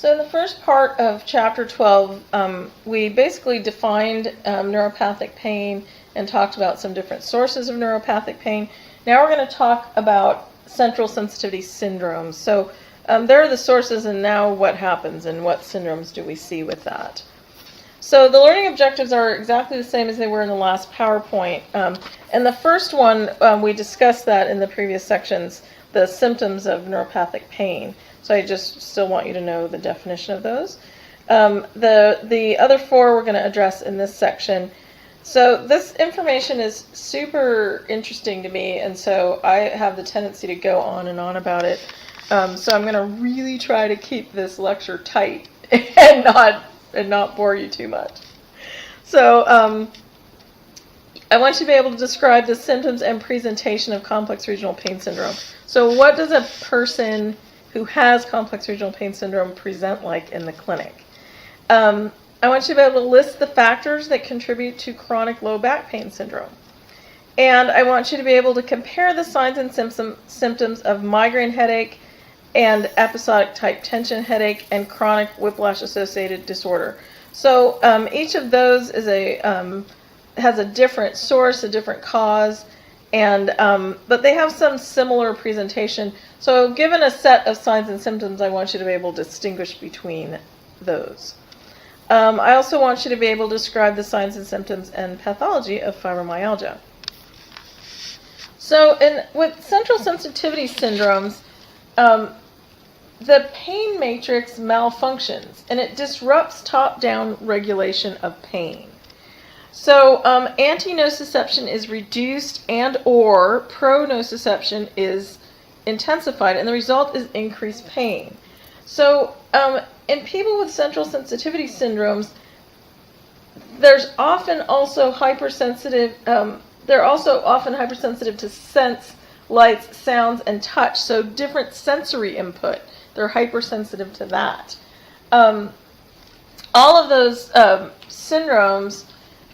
So in the first part of Chapter 12, we basically defined neuropathic pain and talked about some different sources of neuropathic pain. Now we're going to talk about central sensitivity syndromes. So there are the sources, and now what happens and what syndromes do we see with that. So the learning objectives are exactly the same as they were in the last PowerPoint. And the first one, we discussed that in the previous sections, the symptoms of neuropathic pain. So I just still want you to know the definition of those. The other four we're going to address in this section. So this information is super interesting to me, and so I have the tendency to go on and on about it. So I'm going to really try to keep this lecture tight and not bore you too much. So I want you to be able to describe the symptoms and presentation of complex regional pain syndrome. So what does a person who has complex regional pain syndrome present like in the clinic? I want you to be able to list the factors that contribute to chronic low back pain syndrome. And I want you to be able to compare the signs and symptoms of migraine headache and episodic type tension headache and chronic whiplash associated disorder. So each of those is has a different source, a different cause, and but they have some similar presentation. So given a set of signs and symptoms, I want you to be able to distinguish between those. I also want you to be able to describe the signs and symptoms and pathology of fibromyalgia. So with central sensitivity syndromes, the pain matrix malfunctions, and it disrupts top-down regulation of pain. So anti-nociception is reduced and or pro-nociception is intensified, and the result is increased pain. So in people with central sensitivity syndromes, there's often also hypersensitive. They're also often hypersensitive to sense, lights, sounds, and touch. So different sensory input. They're hypersensitive to that. All of those syndromes,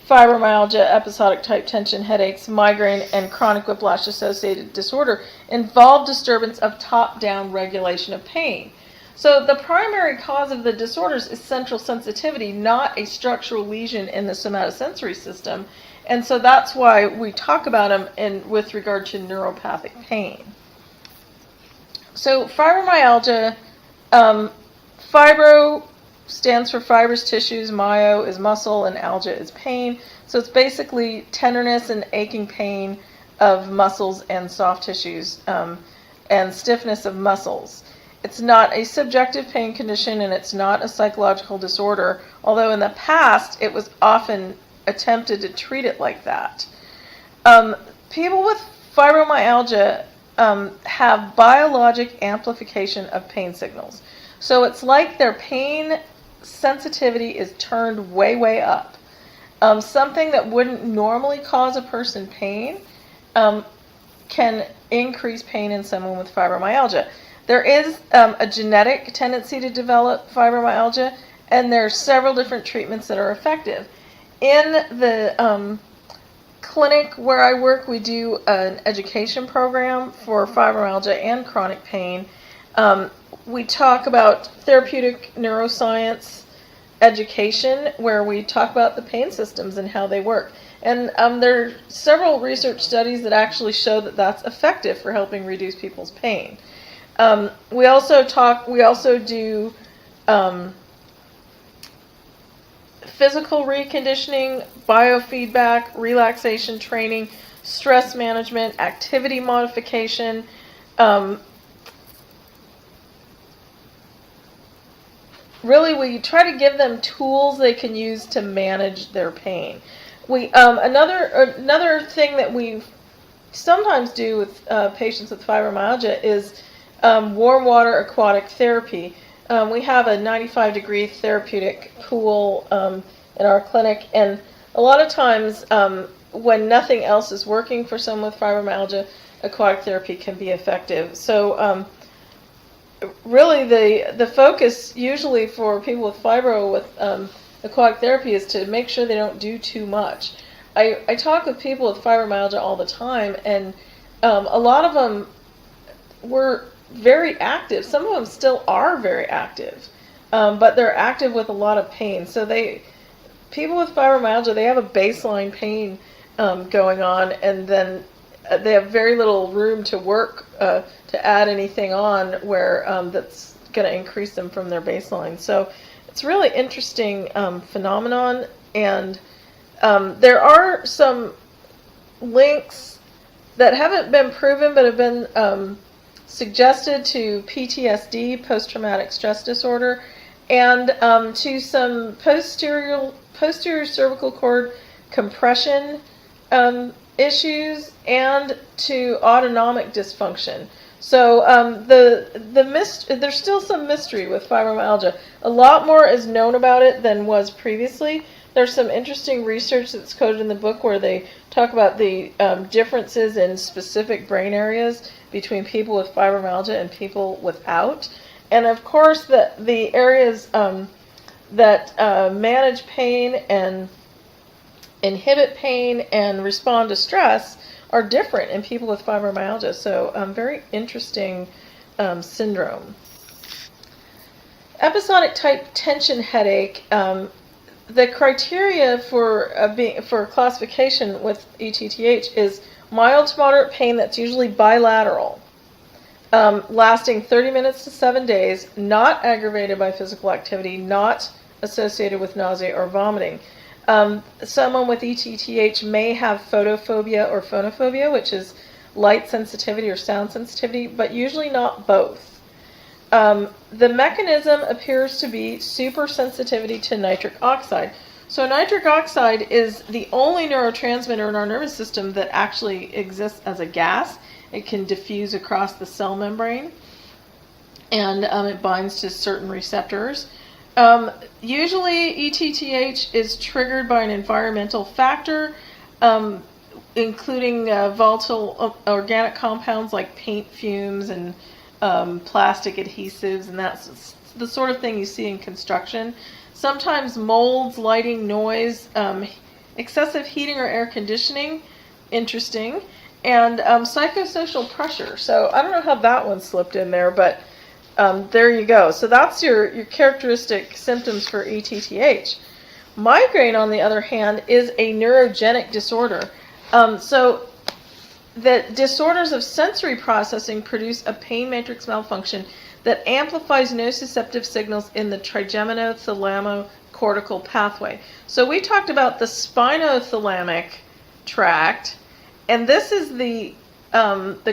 fibromyalgia, episodic type tension headaches, migraine, and chronic whiplash associated disorder, involve disturbance of top-down regulation of pain. So the primary cause of the disorders is central sensitivity, not a structural lesion in the somatosensory system. And so that's why we talk about them with regard to neuropathic pain. So fibromyalgia, fibro stands for fibrous tissues, myo is muscle, and algia is pain. So it's basically tenderness and aching pain of muscles and soft tissues, and stiffness of muscles. It's not a subjective pain condition, and it's not a psychological disorder, although in the past it was often attempted to treat it like that. People with fibromyalgia have biologic amplification of pain signals. So it's like their pain sensitivity is turned way, way up. Something that wouldn't normally cause a person pain can increase pain in someone with fibromyalgia. There is a genetic tendency to develop fibromyalgia, and there are several different treatments that are effective. In the clinic where I work, we do an education program for fibromyalgia and chronic pain. We talk about therapeutic neuroscience education, where we talk about the pain systems and how they work. And there are several research studies that actually show that that's effective for helping reduce people's pain. We also do physical reconditioning, biofeedback, relaxation training, stress management, activity modification. Really, we try to give them tools they can use to manage their pain. Another thing that we sometimes do with patients with fibromyalgia is warm water aquatic therapy. We have a 95-degree therapeutic pool in our clinic, and a lot of times when nothing else is working for someone with fibromyalgia, aquatic therapy can be effective. So really the focus usually for people with fibro with aquatic therapy is to make sure they don't do too much. I talk with people with fibromyalgia all the time, and a lot of them were very active. Some of them still are very active. but they're active with a lot of pain. So people with fibromyalgia, they have a baseline pain going on, and then they have very little room to work to add anything on where that's going to increase them from their baseline. So it's a really interesting phenomenon, and there are some links that haven't been proven but have been suggested to PTSD, post-traumatic stress disorder, and to some posterior cervical cord compression issues, and to autonomic dysfunction. So there's still some mystery with fibromyalgia. A lot more is known about it than was previously. There's some interesting research that's quoted in the book where they talk about the differences in specific brain areas between people with fibromyalgia and people without. And of course, the areas that manage pain and inhibit pain and respond to stress are different in people with fibromyalgia. So very interesting syndrome. Episodic type tension headache. The criteria for classification with ETTH is mild to moderate pain that's usually bilateral, lasting 30 minutes to 7 days, not aggravated by physical activity, not associated with nausea or vomiting. Someone with ETTH may have photophobia or phonophobia, which is light sensitivity or sound sensitivity, but usually not both. The mechanism appears to be supersensitivity to nitric oxide. So nitric oxide is the only neurotransmitter in our nervous system that actually exists as a gas. It can diffuse across the cell membrane, and it binds to certain receptors. Usually ETTH is triggered by an environmental factor, including volatile organic compounds like paint fumes and plastic adhesives, and that's the sort of thing you see in construction. Sometimes molds, lighting, noise, excessive heating or air conditioning, interesting, and psychosocial pressure. So I don't know how that one slipped in there, but there you go. So that's your characteristic symptoms for ETTH. Migraine, on the other hand, is a neurogenic disorder. So the disorders of sensory processing produce a pain matrix malfunction that amplifies nociceptive signals in the trigeminothalamo-cortical pathway. So we talked about the spinothalamic tract, and this is the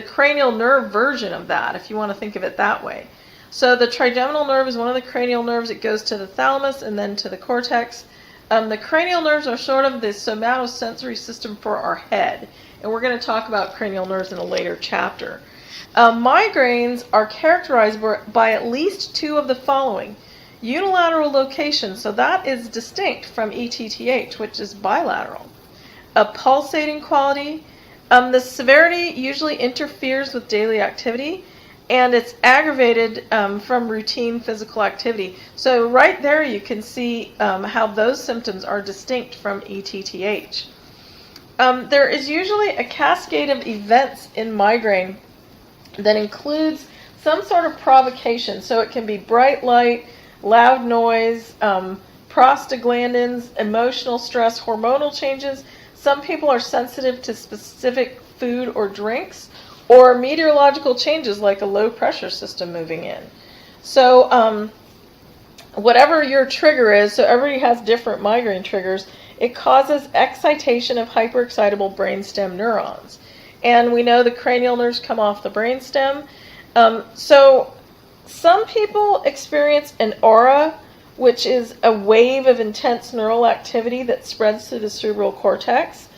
cranial nerve version of that, if you want to think of it that way. So the trigeminal nerve is one of the cranial nerves. It goes to the thalamus and then to the cortex. The cranial nerves are sort of the somatosensory system for our head, and we're going to talk about cranial nerves in a later chapter. Migraines are characterized by at least two of the following. Unilateral location, so that is distinct from ETTH, which is bilateral. A pulsating quality. The severity usually interferes with daily activity, and it's aggravated from routine physical activity. So right there you can see how those symptoms are distinct from ETTH. There is usually a cascade of events in migraine that includes some sort of provocation. So it can be bright light, loud noise, prostaglandins, emotional stress, hormonal changes. Some people are sensitive to specific food or drinks, or meteorological changes like a low pressure system moving in. So whatever your trigger is, so everybody has different migraine triggers, it causes excitation of hyperexcitable brainstem neurons. And we know the cranial nerves come off the brainstem. So some people experience an aura, which is a wave of intense neural activity that spreads through the cerebral cortex,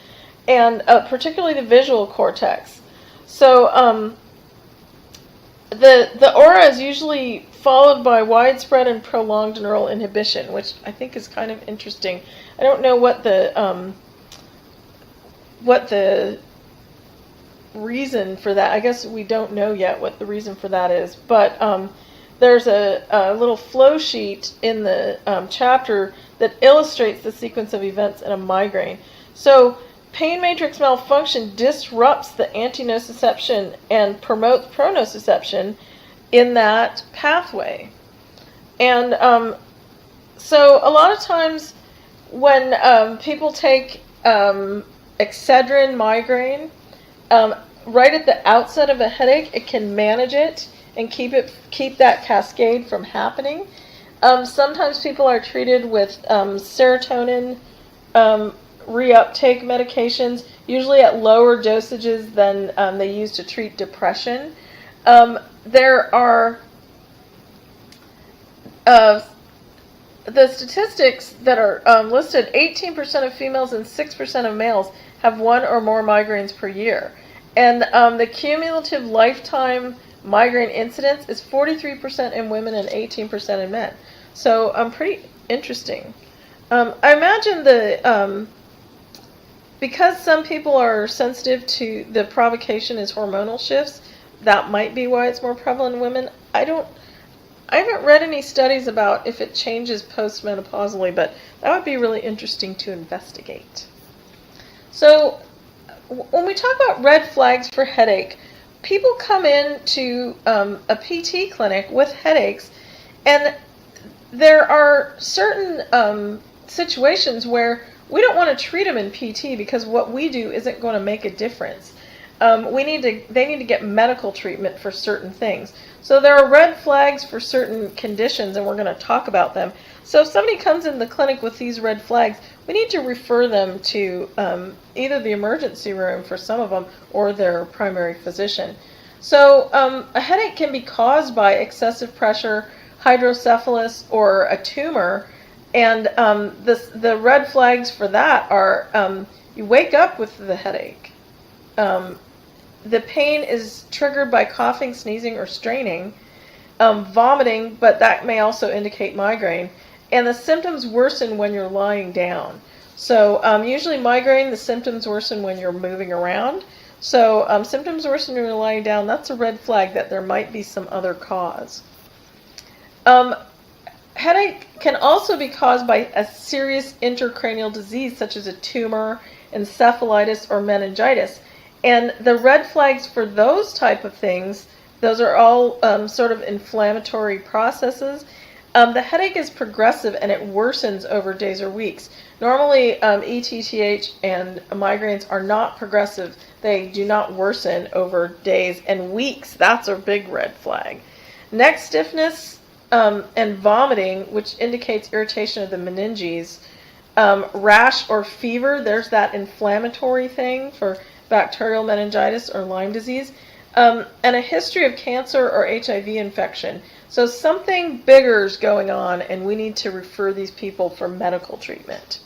and particularly the visual cortex. So the aura is usually followed by widespread and prolonged neural inhibition, which I think is kind of interesting. I don't know what the reason for that. I guess we don't know yet what the reason for that is, but there's a little flow sheet in the chapter that illustrates the sequence of events in a migraine. So pain matrix malfunction disrupts the antinociception and promotes pronociception in that pathway. And so a lot of times when people take Excedrin migraine, right at the outset of a headache, it can manage it and keep that cascade from happening. Sometimes people are treated with serotonin reuptake medications, usually at lower dosages than they use to treat depression. There are the statistics that are listed: 18% of females and 6% of males have one or more migraines per year. And the cumulative lifetime migraine incidence is 43% in women and 18% in men. So pretty interesting. I imagine because some people are sensitive to the provocation is hormonal shifts, that might be why it's more prevalent in women. I haven't read any studies about if it changes postmenopausally, but that would be really interesting to investigate. So when we talk about red flags for headache, people come in to a PT clinic with headaches, and there are certain situations where we don't want to treat them in PT because what we do isn't going to make a difference. They need to get medical treatment for certain things. So there are red flags for certain conditions, and we're going to talk about them. So if somebody comes in the clinic with these red flags, we need to refer them to either the emergency room for some of them or their primary physician. So a headache can be caused by excessive pressure, hydrocephalus, or a tumor. And the red flags for that are you wake up with the headache. The pain is triggered by coughing, sneezing, or straining, vomiting, but that may also indicate migraine. And the symptoms worsen when you're lying down. So usually migraine, the symptoms worsen when you're moving around. So symptoms worsen when you're lying down, that's a red flag that there might be some other cause. Headache can also be caused by a serious intracranial disease such as a tumor, encephalitis, or meningitis. And the red flags for those type of things, those are all sort of inflammatory processes. The headache is progressive and it worsens over days or weeks. Normally, ETTH and migraines are not progressive. They do not worsen over days and weeks. That's a big red flag. Neck stiffness and vomiting, which indicates irritation of the meninges. Rash or fever, there's that inflammatory thing for bacterial meningitis or Lyme disease. And a history of cancer or HIV infection. So something bigger is going on, and we need to refer these people for medical treatment.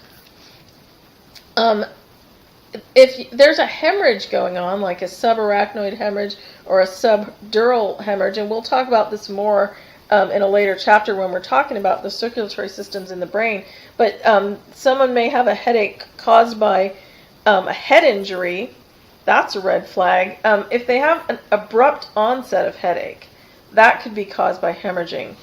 If there's a hemorrhage going on, like a subarachnoid hemorrhage or a subdural hemorrhage, and we'll talk about this more in a later chapter when we're talking about the circulatory systems in the brain, but someone may have a headache caused by a head injury. That's a red flag. If they have an abrupt onset of headache, that could be caused by hemorrhaging.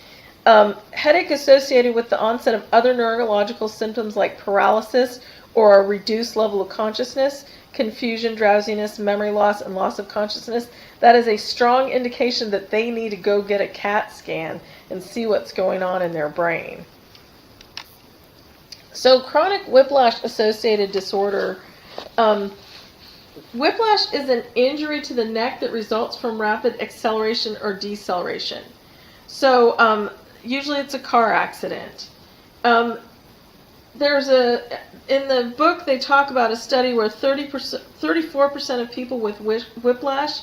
Headache associated with the onset of other neurological symptoms like paralysis or a reduced level of consciousness, confusion, drowsiness, memory loss, and loss of consciousness, that is a strong indication that they need to go get a CAT scan and see what's going on in their brain. So chronic whiplash-associated disorder. Whiplash is an injury to the neck that results from rapid acceleration or deceleration. So usually it's a car accident. In the book they talk about a study where 34% of people with whiplash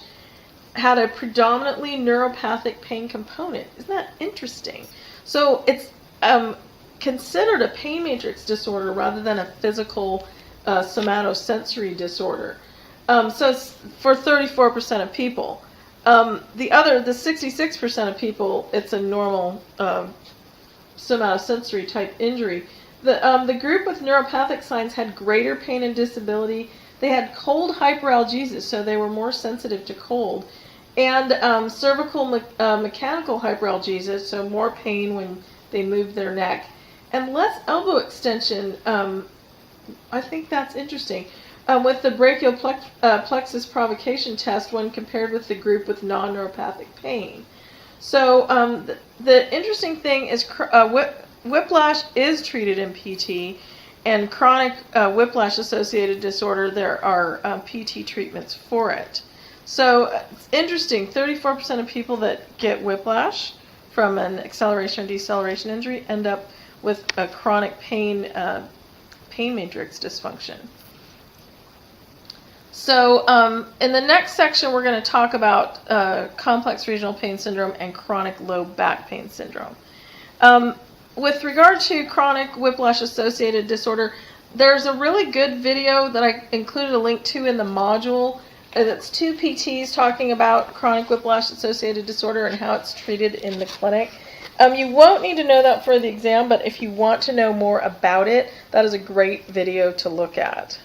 had a predominantly neuropathic pain component. Isn't that interesting? So it's considered a pain matrix disorder rather than a physical somatosensory disorder. So it's for 34% of people. The 66% of people, it's a normal somatosensory type injury. The group with neuropathic signs had greater pain and disability. They had cold hyperalgesia, so they were more sensitive to cold. And cervical mechanical hyperalgesia, so more pain when they moved their neck. And less elbow extension. I think that's interesting. With the brachial plexus provocation test when compared with the group with non-neuropathic pain. So the interesting thing is whiplash is treated in PT, and chronic whiplash-associated disorder, there are PT treatments for it. So it's interesting, 34% of people that get whiplash from an acceleration or deceleration injury end up with a chronic pain matrix dysfunction. So in the next section, we're going to talk about complex regional pain syndrome and chronic low back pain syndrome. With regard to chronic whiplash-associated disorder, there's a really good video that I included a link to in the module. That's 2 PTs talking about chronic whiplash-associated disorder and how it's treated in the clinic. You won't need to know that for the exam, but if you want to know more about it, that is a great video to look at.